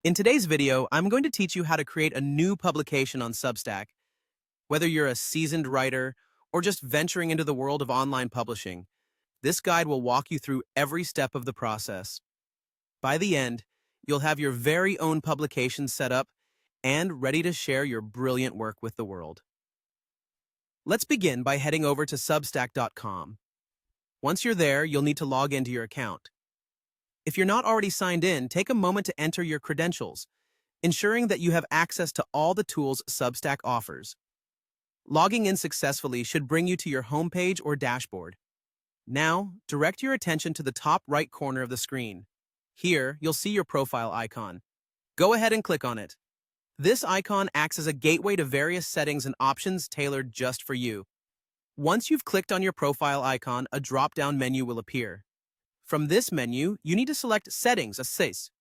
In today's video, I'm going to teach you how to create a new publication on Substack. Whether you're a seasoned writer or just venturing into the world of online publishing, this guide will walk you through every step of the process. By the end, you'll have your very own publication set up and ready to share your brilliant work with the world. Let's begin by heading over to substack.com. Once you're there, you'll need to log into your account. If you're not already signed in, take a moment to enter your credentials, ensuring that you have access to all the tools Substack offers. Logging in successfully should bring you to your homepage or dashboard. Now, direct your attention to the top right corner of the screen. Here, you'll see your profile icon. Go ahead and click on it. This icon acts as a gateway to various settings and options tailored just for you. Once you've clicked on your profile icon, a drop-down menu will appear. From this menu, you need to select Settings, Assess.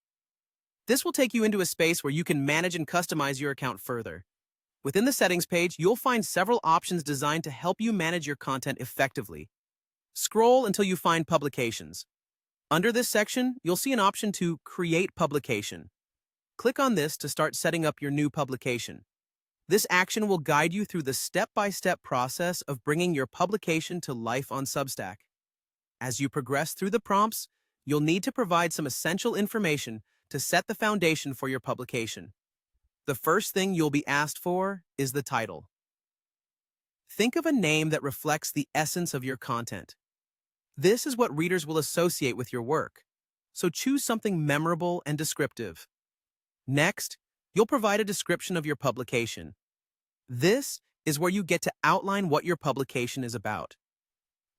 This will take you into a space where you can manage and customize your account further. Within the Settings page, you'll find several options designed to help you manage your content effectively. Scroll until you find Publications. Under this section, you'll see an option to Create Publication. Click on this to start setting up your new publication. This action will guide you through the step-by-step process of bringing your publication to life on Substack. As you progress through the prompts, you'll need to provide some essential information to set the foundation for your publication. The first thing you'll be asked for is the title. Think of a name that reflects the essence of your content. This is what readers will associate with your work, so choose something memorable and descriptive. Next, you'll provide a description of your publication. This is where you get to outline what your publication is about.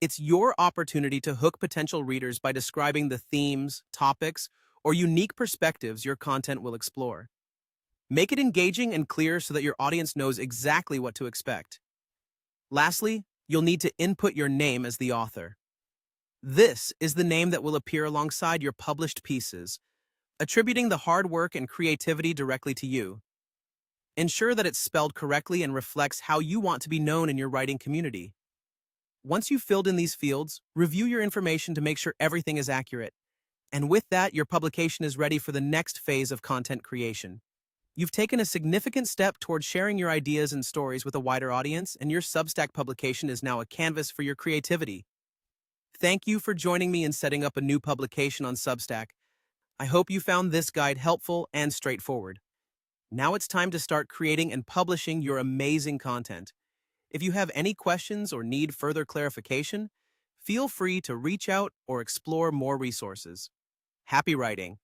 It's your opportunity to hook potential readers by describing the themes, topics, or unique perspectives your content will explore. Make it engaging and clear so that your audience knows exactly what to expect. Lastly, you'll need to input your name as the author. This is the name that will appear alongside your published pieces, attributing the hard work and creativity directly to you. Ensure that it's spelled correctly and reflects how you want to be known in your writing community. Once you've filled in these fields, review your information to make sure everything is accurate. And with that, your publication is ready for the next phase of content creation. You've taken a significant step towards sharing your ideas and stories with a wider audience, and your Substack publication is now a canvas for your creativity. Thank you for joining me in setting up a new publication on Substack. I hope you found this guide helpful and straightforward. Now it's time to start creating and publishing your amazing content. If you have any questions or need further clarification, feel free to reach out or explore more resources. Happy writing!